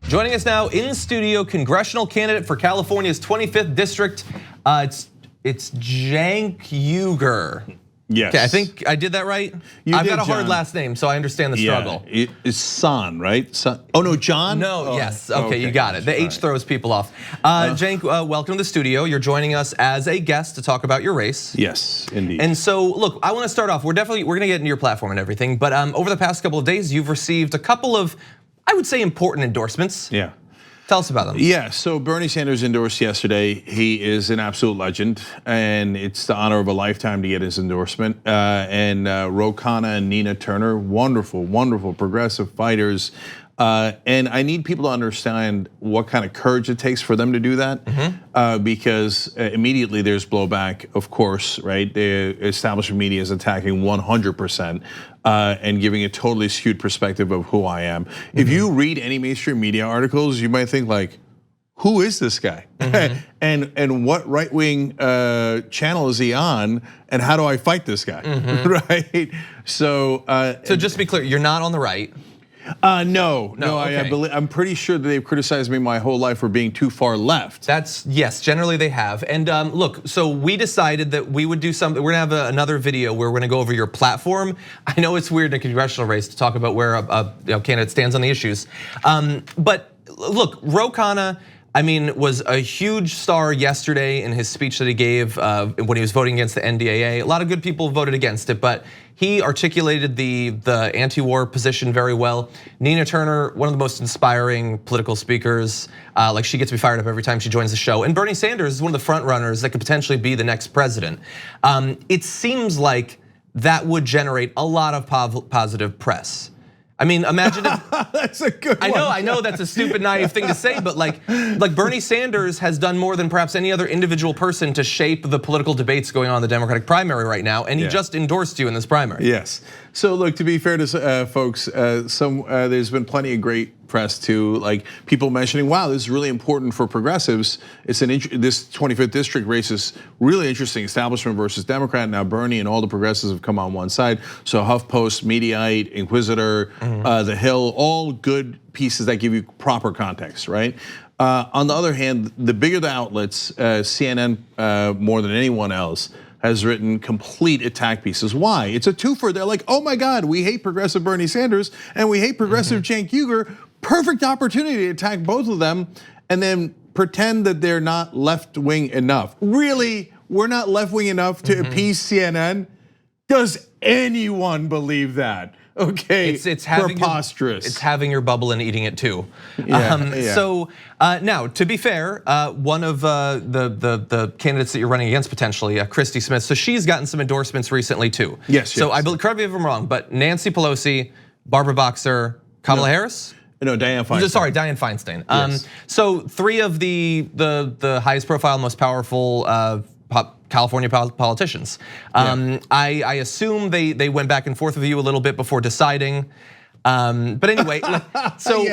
Joining us now in studio, congressional candidate for California's 25th district. It's Cenk Uygur. Yes. Okay, I think I did that right. I've got a hard last name, so I understand the struggle. It's San, right? San. Oh no, John? No, yes. Okay, you got it. The H throws people off. Cenk, welcome to the studio. You're joining us as a guest to talk about your race. Yes, indeed. And so, look, I want to start off. We're gonna get into your platform and everything, but over the past couple of days, you've received a couple of, I would say, important endorsements. Yeah. Tell us about them. Yeah, so Bernie Sanders endorsed yesterday. He is an absolute legend, and it's the honor of a lifetime to get his endorsement. And Ro Khanna and Nina Turner, wonderful, wonderful progressive fighters. And I need people to understand what kind of courage it takes for them to do that, because immediately there's blowback, of course, right? The establishment media is attacking 100%. And giving a totally skewed perspective of who I am. If you read any mainstream media articles, you might think like, who is this guy? And what right-wing channel is he on? And how do I fight this guy, right? So just to be clear, you're not on the right. No, okay. I'm pretty sure that they've criticized me my whole life for being too far left. Yes, generally they have. And look, so we decided that we would do something. We're gonna have another video where we're gonna go over your platform. I know it's weird in a congressional race to talk about where a candidate stands on the issues. But look, Ro Khanna, I mean, was a huge star yesterday in his speech that he gave when he was voting against the NDAA. A lot of good people voted against it, but he articulated the anti-war position very well. Nina Turner, one of the most inspiring political speakers. Like, she gets me fired up every time she joins the show. And Bernie Sanders is one of the front runners that could potentially be the next president. It seems like that would generate a lot of positive press. I mean, imagine if that's a good one. I know that's a stupid, naive thing to say, but like Bernie Sanders has done more than perhaps any other individual person to shape the political debates going on in the Democratic primary right now, and he just endorsed you in this primary. Yes. So look, to be fair to folks, there's been plenty of great press too, like people mentioning, wow, this is really important for progressives. It's this 25th district race is really interesting, establishment versus Democrat. Now Bernie and all the progressives have come on one side. So HuffPost, Mediaite, Inquisitor, The Hill, all good pieces that give you proper context, right? On the other hand, the bigger the outlets, CNN more than anyone else, has written complete attack pieces. Why? It's a twofer. They're like, oh my God, we hate progressive Bernie Sanders and we hate progressive Cenk Uygur. Perfect opportunity to attack both of them and then pretend that they're not left-wing enough. Really, we're not left-wing enough to appease CNN? Does anyone believe that? Okay, it's preposterous. It's having your bubble and eating it too. So now, to be fair, one of the candidates that you're running against potentially, CHRISTY Smith, so she's gotten some endorsements recently too. Yes. So I believe, correct me if I'm wrong, but Nancy Pelosi, Barbara Boxer, Kamala Harris? No, Dianne Feinstein. Sorry, Dianne Feinstein. Yes. So three of the highest profile, most powerful California politicians. I assume they went back and forth with you a little bit before deciding. But anyway, so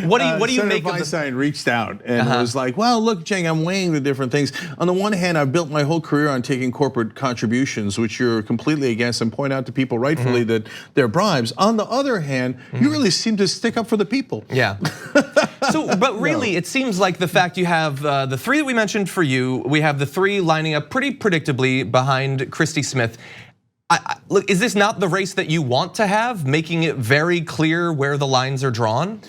what do you make of the? Feinstein reached out and was like, well, look, Cenk, I'm weighing the different things. On the one hand, I've built my whole career on taking corporate contributions, which you're completely against, and point out to people rightfully that they're bribes. On the other hand, you really seem to stick up for the people. Yeah. So, but really, it seems like the fact you have the three that we mentioned for you, we have the three lining up pretty predictably behind CHRISTY Smith. Look, is this not the race that you want to have, making it very clear where the lines are drawn?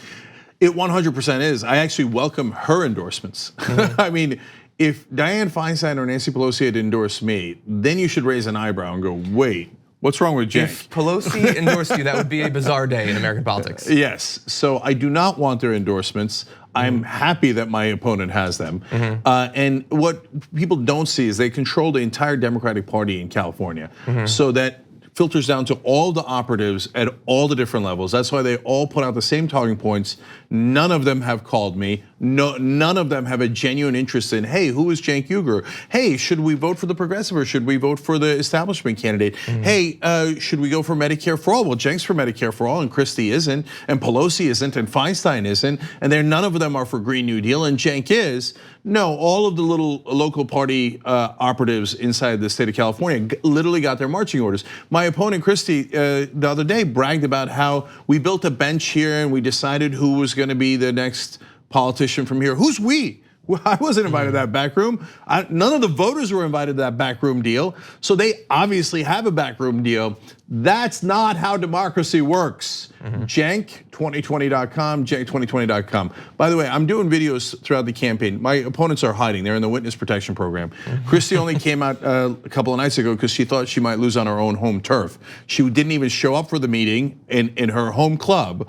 It 100% is. I actually welcome her endorsements. I mean, if Dianne Feinstein or Nancy Pelosi had endorsed me, then you should raise an eyebrow and go, wait, what's wrong with Cenk? If Pelosi endorsed you, that would be a bizarre day in American politics. Yes, so I do not want their endorsements. I'm happy that my opponent has them. And what people don't see is they control the entire Democratic Party in California. So that filters down to all the operatives at all the different levels. That's why they all put out the same talking points. None of them have called me. None of them have a genuine interest in, hey, who is Cenk Uygur? Hey, should we vote for the progressive or should we vote for the establishment candidate? Hey, should we go for Medicare for all? Well, Cenk's for Medicare for all and CHRISTY isn't, and Pelosi isn't, and Feinstein isn't, and none of them are for Green New Deal, and Cenk is. No, all of the little local party operatives inside the state of California literally got their marching orders. My opponent, CHRISTY, the other day bragged about how we built a bench here and we decided who was gonna be the next politician from here. Who's we? Well, I wasn't invited to that back room. None of the voters were invited to that backroom deal. So they obviously have a backroom deal. That's not how democracy works. Cenk2020.com, Cenk2020.com. By the way, I'm doing videos throughout the campaign. My opponents are hiding. They're in the witness protection program. CHRISTY only came out a couple of nights ago because she thought she might lose on her own home turf. She didn't even show up for the meeting in her home club.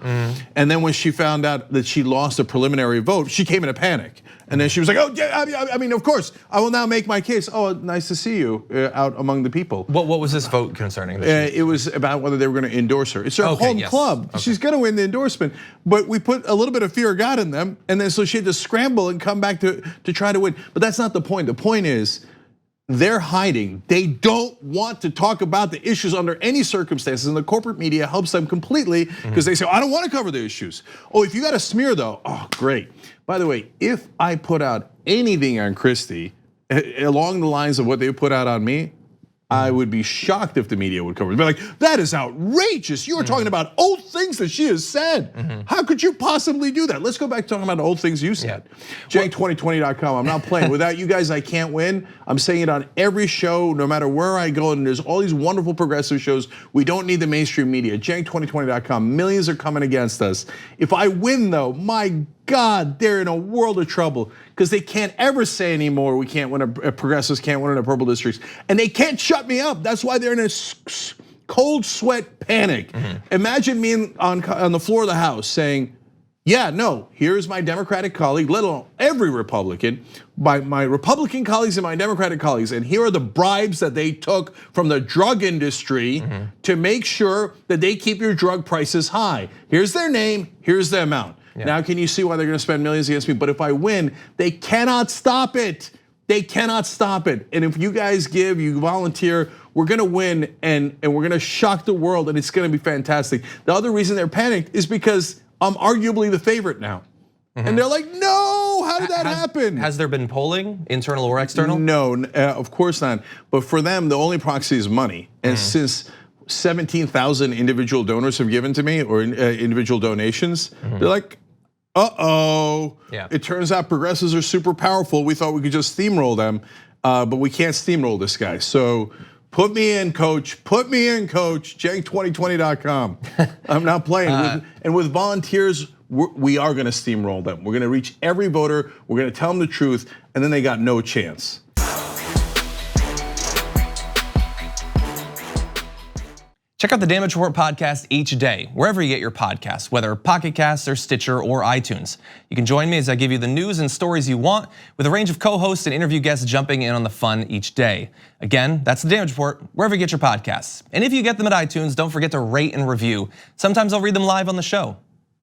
And then when she found out that she lost a preliminary vote, she came in a panic. And then she was like, oh, yeah, I mean, of course, I will now make my case. Oh, nice to see you out among the people. What was this vote concerning? It was about whether they were going to endorse her. It's her home club. Okay. She's going to win the endorsement. But we put a little bit of fear of God in them. And then so she had to scramble and come back to try to win. But that's not the point. The point is, they're hiding. They don't want to talk about the issues under any circumstances, and the corporate media helps them completely because they say, I don't want to cover the issues. Oh, if you got a smear though, oh, great. By the way, if I put out anything on CHRISTY along the lines of what they put out on me, I would be shocked if the media would cover it. They'd be like, that is outrageous. You were talking about old things that she has said. How could you possibly do that? Let's go back to talking about the old things you said. Cenk2020.com, I'm not playing. Without you guys, I can't win. I'm saying it on every show, no matter where I go, and there's all these wonderful progressive shows. We don't need the mainstream media. Cenk2020.com, millions are coming against us. If I win though, my God, they're in a world of trouble because they can't ever say anymore we can't win, progressives can't win in the purple districts, and they can't shut me up. That's why they're in a cold sweat panic. Imagine me on the floor of the House saying, yeah, no, here's my Democratic colleague, let alone every Republican, my Republican colleagues and my Democratic colleagues, and here are the bribes that they took from the drug industry to make sure that they keep your drug prices high. Here's their name, here's the amount. Now can you see why they're gonna spend millions against me? But if I win, they cannot stop it. They cannot stop it. And if you guys give, you volunteer, we're gonna win and we're gonna shock the world and it's gonna be fantastic. The other reason they're panicked is because I'm arguably the favorite now. And they're like, no, how did that happen? Has there been polling, internal or external? No, of course not. But for them, the only proxy is money. And since 17,000 individual donors have given to me, or individual donations, they're like, it turns out progressives are super powerful. We thought we could just steamroll them, but we can't steamroll this guy. So put me in, coach, Cenk2020.com. I'm not playing. And with volunteers, we are gonna steamroll them. We're gonna reach every voter, we're gonna tell them the truth, and then they got no chance. Check out the Damage Report podcast each day, wherever you get your podcasts, whether Pocket Casts or Stitcher or iTunes. You can join me as I give you the news and stories you want, with a range of co-hosts and interview guests jumping in on the fun each day. Again, that's the Damage Report, wherever you get your podcasts. And if you get them at iTunes, don't forget to rate and review. Sometimes I'll read them live on the show.